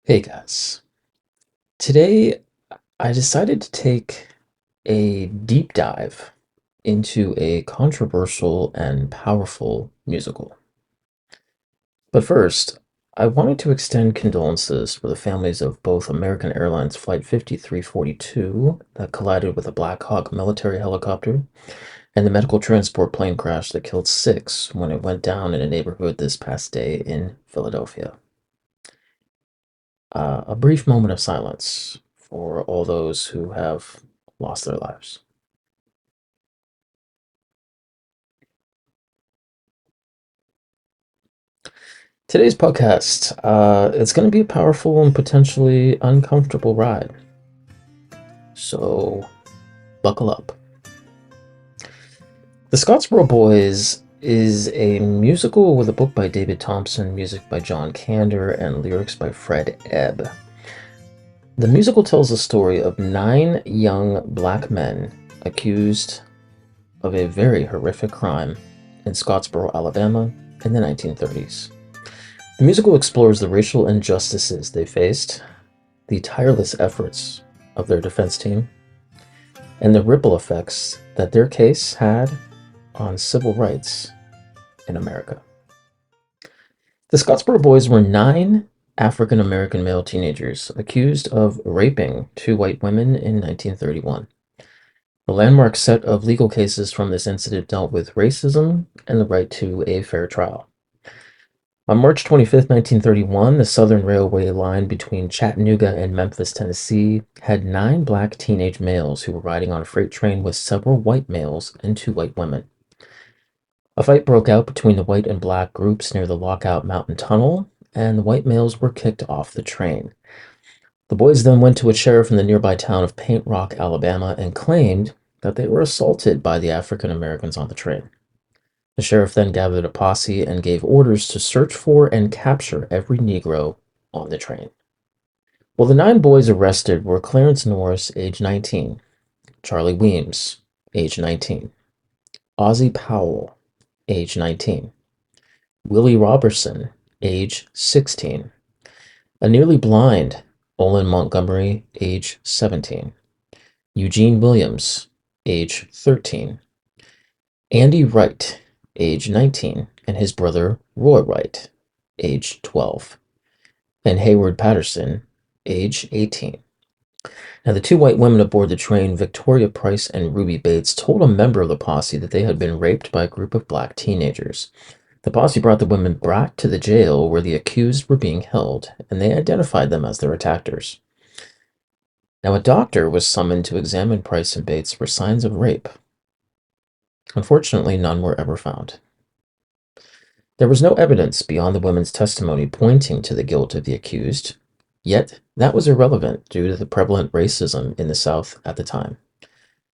Hey guys, today I decided to take a deep dive into a controversial and powerful musical. But first, I wanted to extend condolences for the families of both American Airlines Flight 5342 that collided with a Black Hawk military helicopter and the medical transport plane crash that killed six when it went down in a neighborhood this past day in Philadelphia. A brief moment of silence for all those who have lost their lives. Today's podcast, it's going to be a powerful and potentially uncomfortable ride. So buckle up. The Scottsboro Boys is a musical with a book by David Thompson, music by John Kander, and lyrics by Fred Ebb. The musical tells the story of nine young black men accused of a very horrific crime in Scottsboro, Alabama in the 1930s. The musical explores the racial injustices they faced, the tireless efforts of their defense team, and the ripple effects that their case had on civil rights in America. The Scottsboro Boys were nine African American male teenagers accused of raping two white women in 1931. The landmark set of legal cases from this incident dealt with racism and the right to a fair trial. On March 25th, 1931, the Southern Railway line between Chattanooga and Memphis, Tennessee, had nine black teenage males who were riding on a freight train with several white males and two white women. A fight broke out between the white and black groups near the Lookout Mountain Tunnel, and the white males were kicked off the train. The boys then went to a sheriff in the nearby town of Paint Rock, Alabama, and claimed that they were assaulted by the African Americans on the train. The sheriff then gathered a posse and gave orders to search for and capture every Negro on the train. Well, the nine boys arrested were Clarence Norris, age 19, Charlie Weems, age 19, Ozzie Powell, age 19, Willie Robertson, age 16, a nearly blind Olin Montgomery, age 17, Eugene Williams, age 13, Andy Wright, age 19, and his brother Roy Wright, age 12, and Hayward Patterson, age 18. Now, the two white women aboard the train, Victoria Price and Ruby Bates, told a member of the posse that they had been raped by a group of black teenagers. The posse brought the women back to the jail where the accused were being held, and they identified them as their attackers. Now, a doctor was summoned to examine Price and Bates for signs of rape. Unfortunately, none were ever found. There was no evidence beyond the women's testimony pointing to the guilt of the accused, yet that was irrelevant due to the prevalent racism in the South at the time,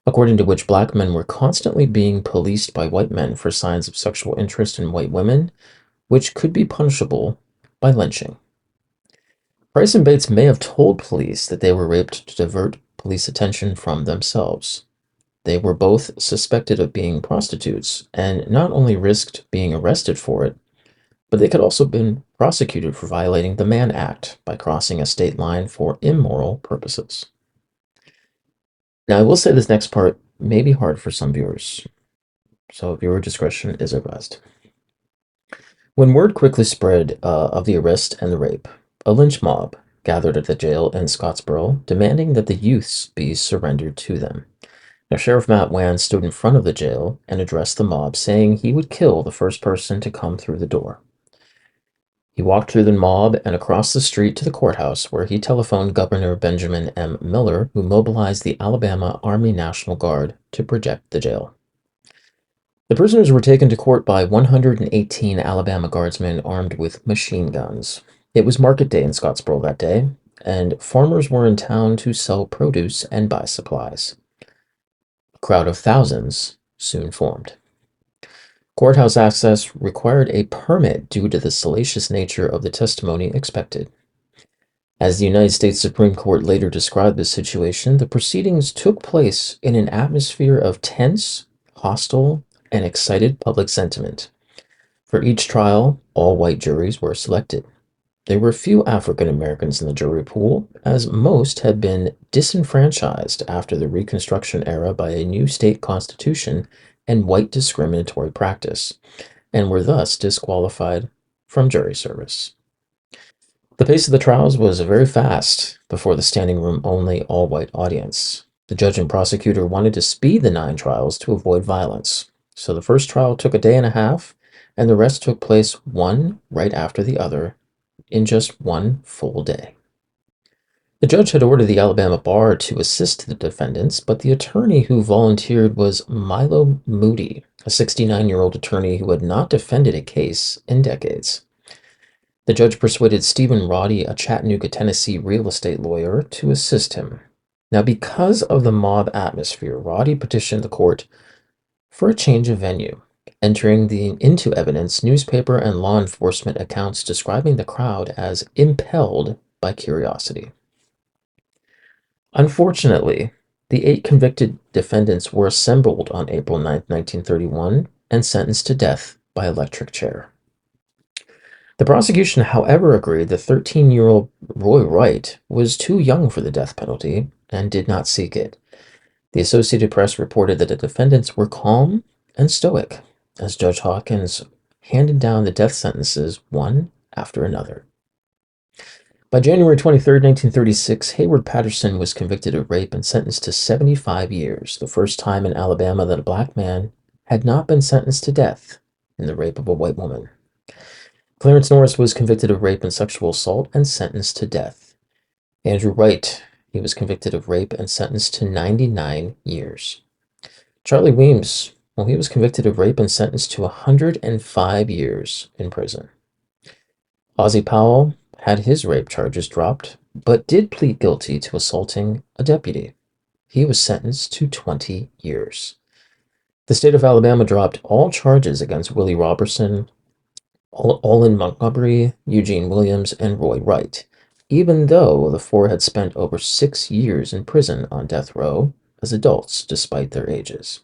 according to which black men were constantly being policed by white men for signs of sexual interest in white women, which could be punishable by lynching. Price and Bates may have told police that they were raped to divert police attention from themselves. They were both suspected of being prostitutes and not only risked being arrested for it, but they could also have been prosecuted for violating the Mann Act by crossing a state line for immoral purposes. Now, I will say this next part may be hard for some viewers, so viewer discretion is advised. When word quickly spread of the arrest and the rape, a lynch mob gathered at the jail in Scottsboro, demanding that the youths be surrendered to them. Now, Sheriff Matt Wan stood in front of the jail and addressed the mob, saying he would kill the first person to come through the door. He walked through the mob and across the street to the courthouse, where he telephoned Governor Benjamin M. Miller, who mobilized the Alabama Army National Guard to protect the jail. The prisoners were taken to court by 118 Alabama guardsmen armed with machine guns. It was market day in Scottsboro that day, and farmers were in town to sell produce and buy supplies. A crowd of thousands soon formed. Courthouse access required a permit due to the salacious nature of the testimony expected. As the United States Supreme Court later described the situation, the proceedings took place in an atmosphere of tense, hostile, and excited public sentiment. For each trial, all white juries were selected. There were few African Americans in the jury pool, as most had been disenfranchised after the Reconstruction era by a new state constitution and white discriminatory practice, and were thus disqualified from jury service. The pace of the trials was very fast before the standing room only all white audience. The judge and prosecutor wanted to speed the 9 trials to avoid violence. So the first trial took a day and a half, and the rest took place one right after the other in just one full day. The judge had ordered the Alabama bar to assist the defendants, but the attorney who volunteered was Milo Moody, a 69-year-old attorney who had not defended a case in decades. The judge persuaded Stephen Roddy, a Chattanooga, Tennessee real estate lawyer, to assist him. Now, because of the mob atmosphere, Roddy petitioned the court for a change of venue, entering into evidence newspaper and law enforcement accounts describing the crowd as impelled by curiosity. Unfortunately, the 8 convicted defendants were assembled on April 9, 1931, and sentenced to death by electric chair. The prosecution, however, agreed that 13-year-old Roy Wright was too young for the death penalty and did not seek it. The Associated Press reported that the defendants were calm and stoic as Judge Hawkins handed down the death sentences one after another. By January 23, 1936, Hayward Patterson was convicted of rape and sentenced to 75 years, the first time in Alabama that a black man had not been sentenced to death in the rape of a white woman. Clarence Norris was convicted of rape and sexual assault and sentenced to death. Andrew Wright, he was convicted of rape and sentenced to 99 years. Charlie Weems, well, he was convicted of rape and sentenced to 105 years in prison. Ozzie Powell had his rape charges dropped, but did plead guilty to assaulting a deputy. He was sentenced to 20 years. The state of Alabama dropped all charges against Willie Robertson, Olin Montgomery, Eugene Williams, and Roy Wright, even though the 4 had spent over 6 years in prison on death row as adults despite their ages.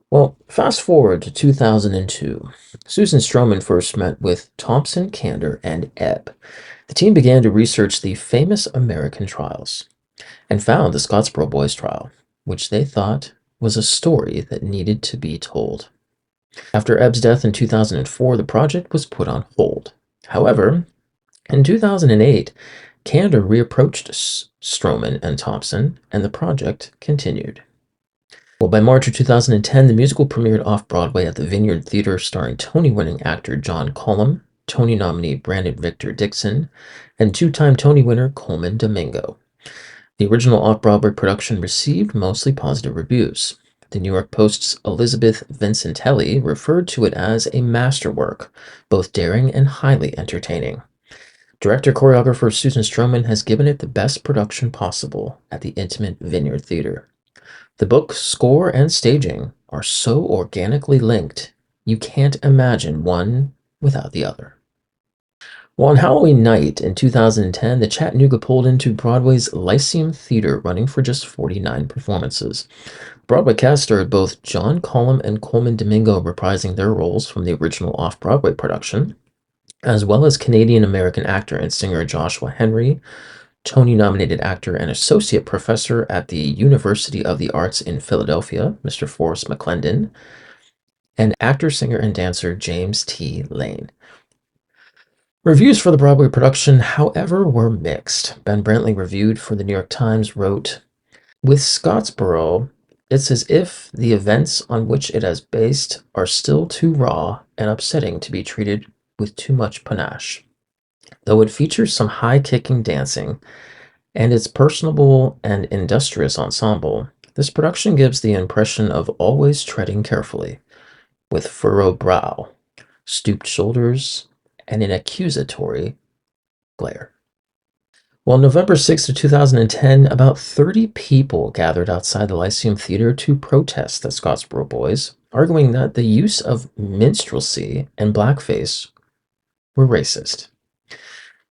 Well, fast forward to 2002. Susan Stroman first met with Thompson, Kander, and Ebb. The team began to research the famous American trials and found the Scottsboro Boys trial, which they thought was a story that needed to be told. After Ebb's death in 2004, the project was put on hold. However, in 2008, Kander reapproached Stroman and Thompson, and the project continued. Well, by March of 2010, the musical premiered off-Broadway at the Vineyard Theater, starring Tony-winning actor John Cullum, Tony nominee Brandon Victor Dixon, and 2-time Tony winner Coleman Domingo. The original off-Broadway production received mostly positive reviews. The New York Post's Elizabeth Vincentelli referred to it as a masterwork, both daring and highly entertaining. Director-choreographer Susan Stroman has given it the best production possible at the intimate Vineyard Theater. The book, score, and staging are so organically linked, you can't imagine one without the other. Well, on Halloween night in 2010, the Chattanooga pulled into Broadway's Lyceum Theater, running for just 49 performances. Broadway cast starred both John Cullum and Coleman Domingo reprising their roles from the original off-Broadway production, as well as Canadian-American actor and singer Joshua Henry, Tony-nominated actor and associate professor at the University of the Arts in Philadelphia, Mr. Forrest McClendon, and actor, singer, and dancer James T. Lane. Reviews for the Broadway production, however, were mixed. Ben Brantley, reviewed for the New York Times, wrote, "With Scottsboro, it's as if the events on which it is based are still too raw and upsetting to be treated with too much panache. Though it features some high-kicking dancing and its personable and industrious ensemble, this production gives the impression of always treading carefully, with furrowed brow, stooped shoulders, and an accusatory glare." Well, November 6th of 2010, about 30 people gathered outside the Lyceum Theater to protest the Scottsboro Boys, arguing that the use of minstrelsy and blackface were racist.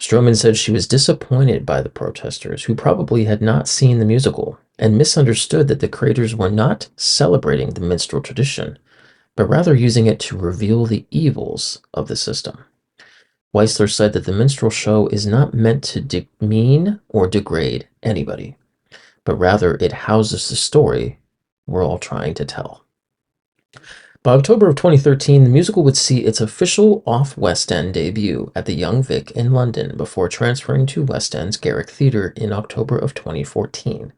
Stroman said she was disappointed by the protesters, who probably had not seen the musical and misunderstood that the creators were not celebrating the minstrel tradition, but rather using it to reveal the evils of the system. Weisler said that the minstrel show is not meant to demean or degrade anybody, but rather it houses the story we're all trying to tell. By October of 2013, the musical would see its official off-West End debut at the Young Vic in London before transferring to West End's Garrick Theatre in October of 2014.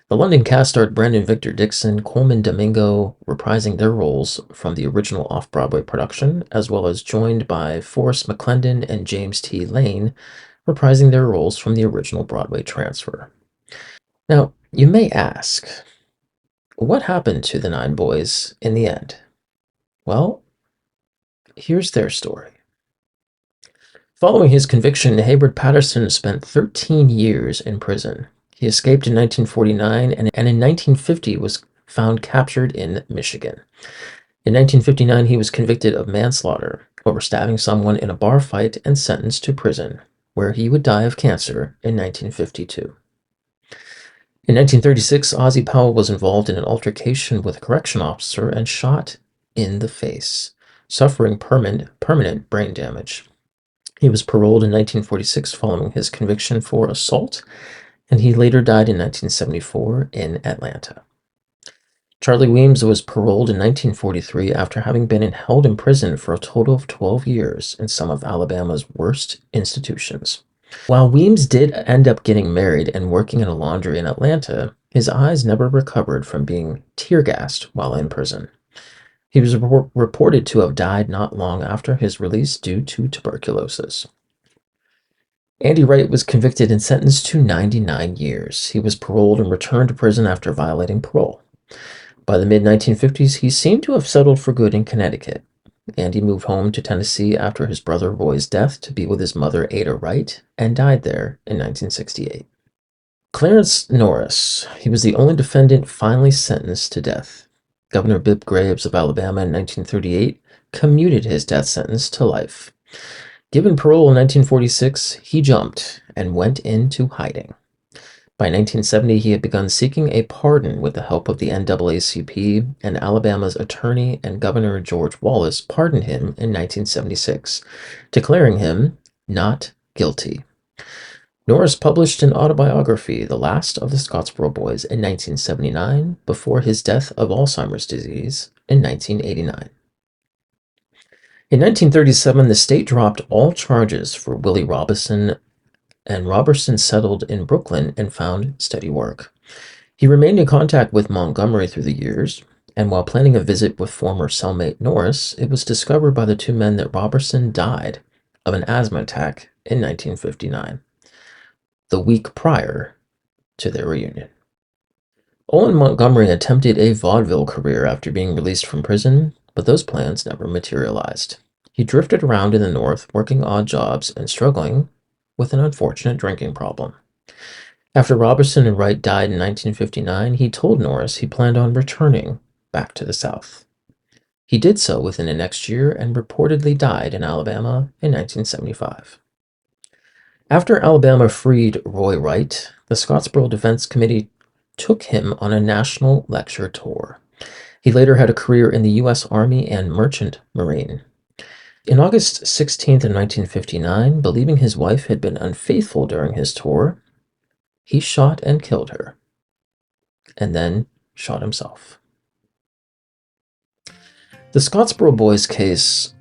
The London cast starred Brandon Victor Dixon, Coleman Domingo, reprising their roles from the original off-Broadway production, as well as joined by Forrest McClendon and James T. Lane, reprising their roles from the original Broadway transfer. Now, you may ask, what happened to the 9 boys in the end? Well, here's their story. Following his conviction, Hayward Patterson spent 13 years in prison. He escaped in 1949 and in 1950 was found captured in Michigan. In 1959, he was convicted of manslaughter over stabbing someone in a bar fight and sentenced to prison, where he would die of cancer in 1952. In 1936, Ozzie Powell was involved in an altercation with a correction officer and shot in the face, suffering permanent brain damage. He was paroled in 1946 following his conviction for assault, and he later died in 1974 in Atlanta. Charlie Weems was paroled in 1943 after having been held in prison for a total of 12 years in some of Alabama's worst institutions. While Weems did end up getting married and working in a laundry in Atlanta, his eyes never recovered from being tear-gassed while in prison. He was reported to have died not long after his release due to tuberculosis. Andy Wright was convicted and sentenced to 99 years. He was paroled and returned to prison after violating parole. By the mid-1950s, he seemed to have settled for good in Connecticut. Andy moved home to Tennessee after his brother Roy's death to be with his mother Ada Wright and died there in 1968. Clarence Norris. He was the only defendant finally sentenced to death. Governor Bibb Graves of Alabama in 1938 commuted his death sentence to life. Given parole in 1946, he jumped and went into hiding. By 1970, he had begun seeking a pardon with the help of the NAACP, and Alabama's attorney and Governor George Wallace pardoned him in 1976, declaring him not guilty. Norris published an autobiography, The Last of the Scottsboro Boys, in 1979, before his death of Alzheimer's disease in 1989. In 1937, the state dropped all charges for Willie Robinson, and Robertson settled in Brooklyn and found steady work. He remained in contact with Montgomery through the years, and while planning a visit with former cellmate Norris, it was discovered by the two men that Robertson died of an asthma attack in 1959, the week prior to their reunion. Owen Montgomery attempted a vaudeville career after being released from prison, but those plans never materialized. He drifted around in the North, working odd jobs and struggling with an unfortunate drinking problem. After Robertson and Wright died in 1959, he told Norris he planned on returning back to the South. He did so within the next year and reportedly died in Alabama in 1975. After Alabama freed Roy Wright, the Scottsboro Defense Committee took him on a national lecture tour. He later had a career in the U.S. Army and Merchant Marine. In August 16th of 1959, believing his wife had been unfaithful during his tour, he shot and killed her, and then shot himself. The Scottsboro Boys case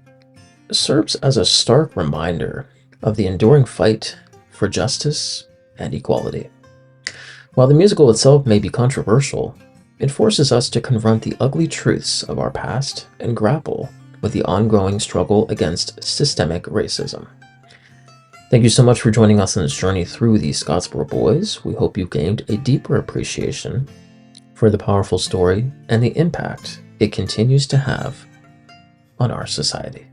serves as a stark reminder of the enduring fight for justice and equality. While the musical itself may be controversial, it forces us to confront the ugly truths of our past and grapple with the ongoing struggle against systemic racism. Thank you so much for joining us on this journey through the Scottsboro Boys. We hope you gained a deeper appreciation for the powerful story and the impact it continues to have on our society.